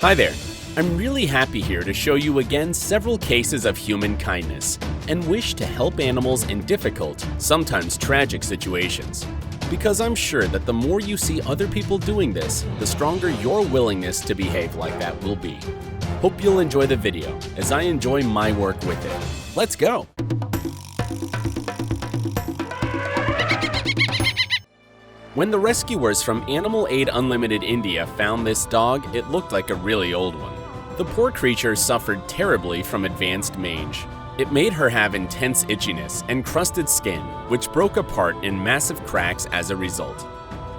Hi there! I'm really happy here to show you again several cases of human kindness and wish to help animals in difficult, sometimes tragic situations. Because I'm sure that the more you see other people doing this, the stronger your willingness to behave like that will be. Hope you'll enjoy the video as I enjoy my work with it. Let's go! When the rescuers from Animal Aid Unlimited India found this dog, it looked like a really old one. The poor creature suffered terribly from advanced mange. It made her have intense itchiness and crusted skin, which broke apart in massive cracks as a result.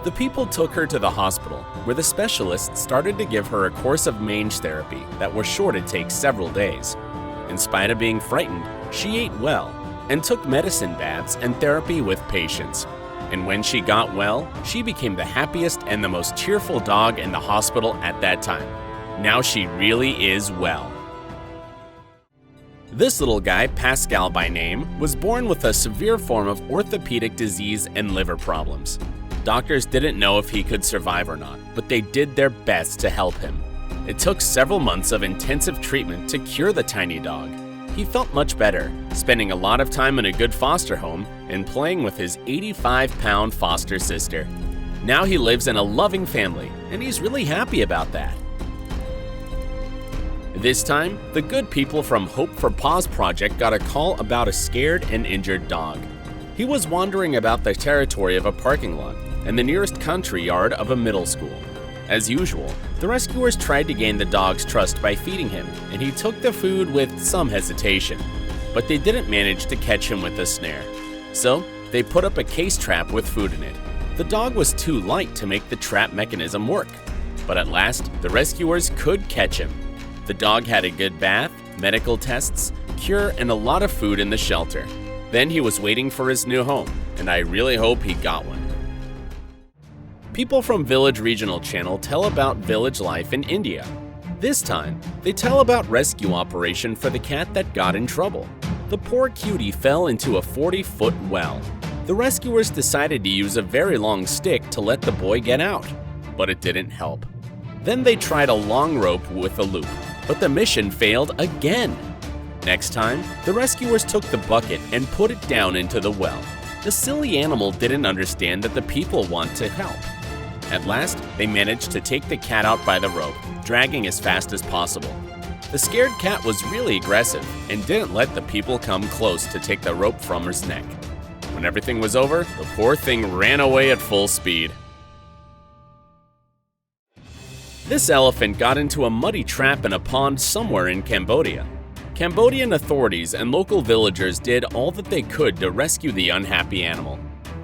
The people took her to the hospital, where the specialists started to give her a course of mange therapy that was sure to take several days. In spite of being frightened, she ate well and took medicine baths and therapy with patience. And when she got well, she became the happiest and the most cheerful dog in the hospital at that time. Now she really is well. This little guy, Pascal by name, was born with a severe form of orthopedic disease and liver problems. Doctors didn't know if he could survive or not, but they did their best to help him. It took several months of intensive treatment to cure the tiny dog. He felt much better, spending a lot of time in a good foster home and playing with his 85-pound foster sister. Now he lives in a loving family, and he's really happy about that. This time, the good people from Hope for Paws Project got a call about a scared and injured dog. He was wandering about the territory of a parking lot and the nearest country yard of a middle school. As usual, the rescuers tried to gain the dog's trust by feeding him, and he took the food with some hesitation. But they didn't manage to catch him with a snare. So, they put up a case trap with food in it. The dog was too light to make the trap mechanism work. But at last, the rescuers could catch him. The dog had a good bath, medical tests, cure, and a lot of food in the shelter. Then he was waiting for his new home, and I really hope he got one. People from Village Regional Channel tell about village life in India. This time, they tell about rescue operation for the cat that got in trouble. The poor cutie fell into a 40-foot well. The rescuers decided to use a very long stick to let the boy get out, but it didn't help. Then they tried a long rope with a loop, but the mission failed again. Next time, the rescuers took the bucket and put it down into the well. The silly animal didn't understand that the people want to help. At last, they managed to take the cat out by the rope, dragging as fast as possible. The scared cat was really aggressive and didn't let the people come close to take the rope from his neck. When everything was over, the poor thing ran away at full speed. This elephant got into a muddy trap in a pond somewhere in Cambodia. Cambodian authorities and local villagers did all that they could to rescue the unhappy animal.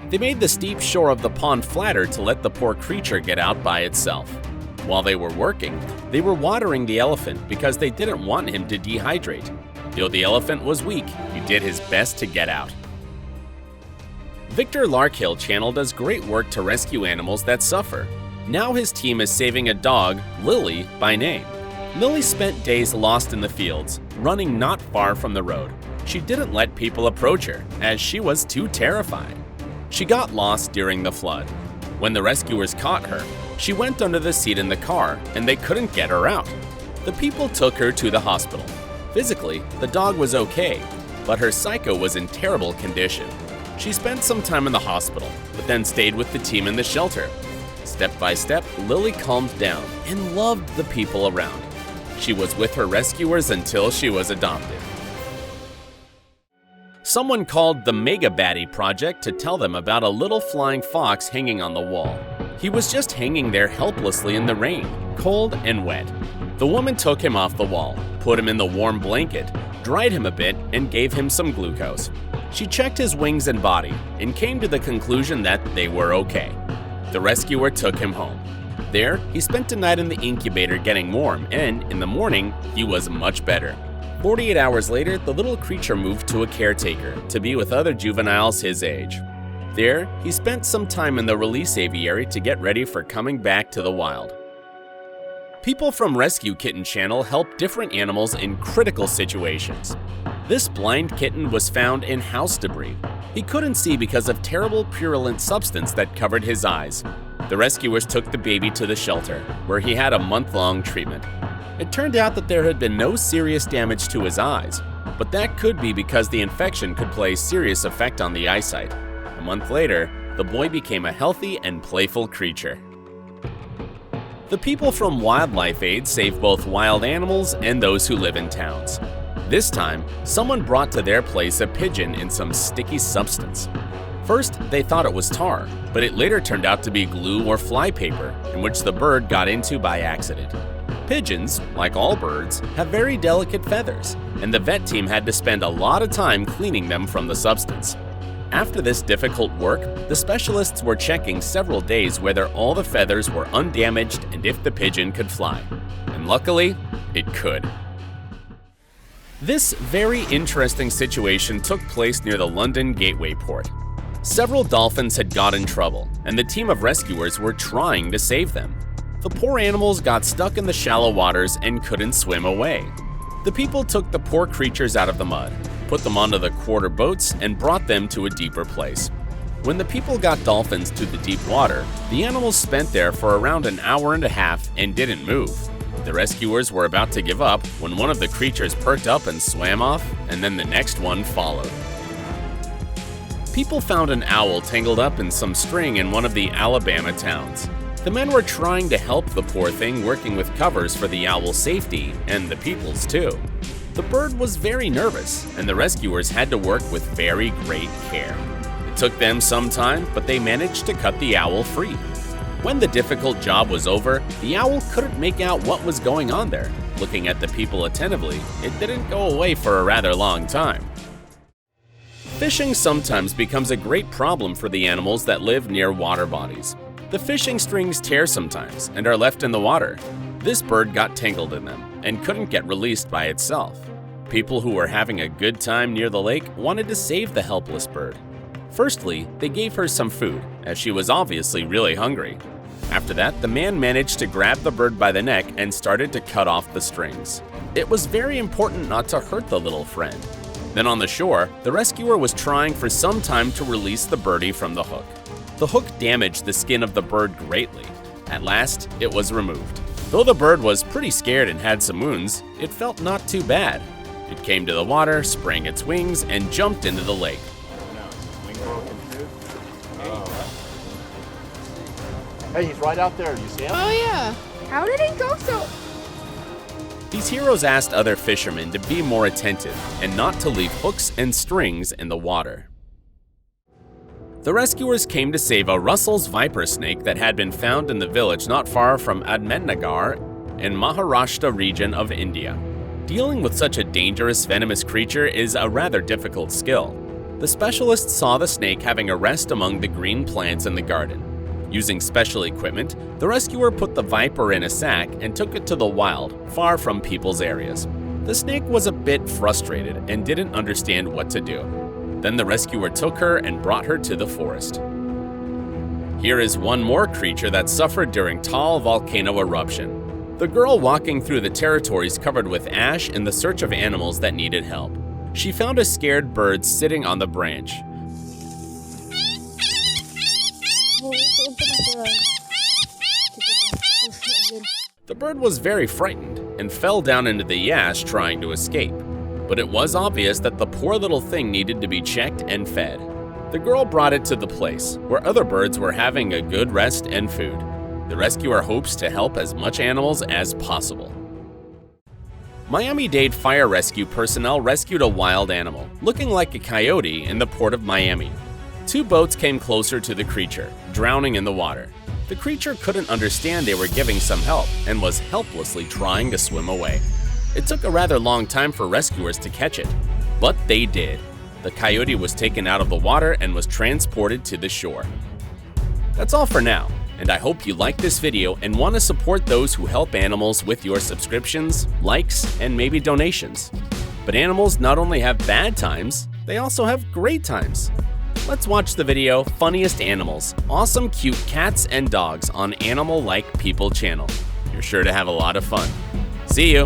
They made the steep shore of the pond flatter to let the poor creature get out by itself. While they were working, they were watering the elephant because they didn't want him to dehydrate. Though the elephant was weak, he did his best to get out. Victor Larkhill channel does great work to rescue animals that suffer. Now his team is saving a dog, Lily by name. Lily spent days lost in the fields, running not far from the road. She didn't let people approach her, as she was too terrified. She got lost during the flood. When the rescuers caught her, she went under the seat in the car and they couldn't get her out. The people took her to the hospital. Physically, the dog was okay, but her psycho was in terrible condition. She spent some time in the hospital, but then stayed with the team in the shelter. Step by step, Lily calmed down and loved the people around. She was with her rescuers until she was adopted. Someone called the Mega Baddie Project to tell them about a little flying fox hanging on the wall. He was just hanging there helplessly in the rain, cold and wet. The woman took him off the wall, put him in the warm blanket, dried him a bit, and gave him some glucose. She checked his wings and body and came to the conclusion that they were okay. The rescuer took him home. There, he spent a night in the incubator getting warm, and in the morning, he was much better. 48 hours later, the little creature moved to a caretaker to be with other juveniles his age. There, he spent some time in the release aviary to get ready for coming back to the wild. People from Rescue Kitten channel help different animals in critical situations. This blind kitten was found in house debris. He couldn't see because of terrible purulent substance that covered his eyes. The rescuers took the baby to the shelter, where he had a month-long treatment. It turned out that there had been no serious damage to his eyes, but that could be because the infection could play a serious effect on the eyesight. A month later, the boy became a healthy and playful creature. The people from Wildlife Aid save both wild animals and those who live in towns. This time, someone brought to their place a pigeon in some sticky substance. First, they thought it was tar, but it later turned out to be glue or flypaper, in which the bird got into by accident. Pigeons, like all birds, have very delicate feathers, and the vet team had to spend a lot of time cleaning them from the substance. After this difficult work, the specialists were checking several days whether all the feathers were undamaged and if the pigeon could fly. And luckily, it could. This very interesting situation took place near the London Gateway port. Several dolphins had got in trouble, and the team of rescuers were trying to save them. The poor animals got stuck in the shallow waters and couldn't swim away. The people took the poor creatures out of the mud, put them onto the quarter boats, and brought them to a deeper place. When the people got dolphins to the deep water, the animals spent there for around an hour and a half and didn't move. The rescuers were about to give up when one of the creatures perked up and swam off, and then the next one followed. People found an owl tangled up in some string in one of the Alabama towns. The men were trying to help the poor thing, working with covers for the owl's safety, and the people's too. The bird was very nervous, and the rescuers had to work with very great care. It took them some time, but they managed to cut the owl free. When the difficult job was over, the owl couldn't make out what was going on there. Looking at the people attentively, it didn't go away for a rather long time. Fishing sometimes becomes a great problem for the animals that live near water bodies. The fishing strings tear sometimes and are left in the water. This bird got tangled in them and couldn't get released by itself. People who were having a good time near the lake wanted to save the helpless bird. Firstly, they gave her some food, as she was obviously really hungry. After that, the man managed to grab the bird by the neck and started to cut off the strings. It was very important not to hurt the little friend. Then on the shore, the rescuer was trying for some time to release the birdie from the hook. The hook damaged the skin of the bird greatly. At last, it was removed. Though the bird was pretty scared and had some wounds, it felt not too bad. It came to the water, sprang its wings, and jumped into the lake. Hey, he's right out there. Do you see him? Oh yeah. How did it go so? These heroes asked other fishermen to be more attentive and not to leave hooks and strings in the water. The rescuers came to save a Russell's viper snake that had been found in the village not far from Ahmednagar in Maharashtra region of India. Dealing with such a dangerous venomous creature is a rather difficult skill. The specialists saw the snake having a rest among the green plants in the garden. Using special equipment, the rescuer put the viper in a sack and took it to the wild, far from people's areas. The snake was a bit frustrated and didn't understand what to do. Then the rescuer took her and brought her to the forest. Here is one more creature that suffered during Taal volcano eruption. The girl walking through the territories covered with ash in the search of animals that needed help. She found a scared bird sitting on the branch. The bird was very frightened and fell down into the ash trying to escape. But it was obvious that the poor little thing needed to be checked and fed. The girl brought it to the place where other birds were having a good rest and food. The rescuer hopes to help as much animals as possible. Miami-Dade fire rescue personnel rescued a wild animal, looking like a coyote, in the port of Miami. 2 boats came closer to the creature, drowning in the water. The creature couldn't understand they were giving some help and was helplessly trying to swim away. It took a rather long time for rescuers to catch it, but they did. The coyote was taken out of the water and was transported to the shore. That's all for now, and I hope you like this video and want to support those who help animals with your subscriptions, likes, and maybe donations. But animals not only have bad times, they also have great times. Let's watch the video Funniest Animals, Awesome Cute Cats and Dogs on Animal Like People channel. You're sure to have a lot of fun. See you!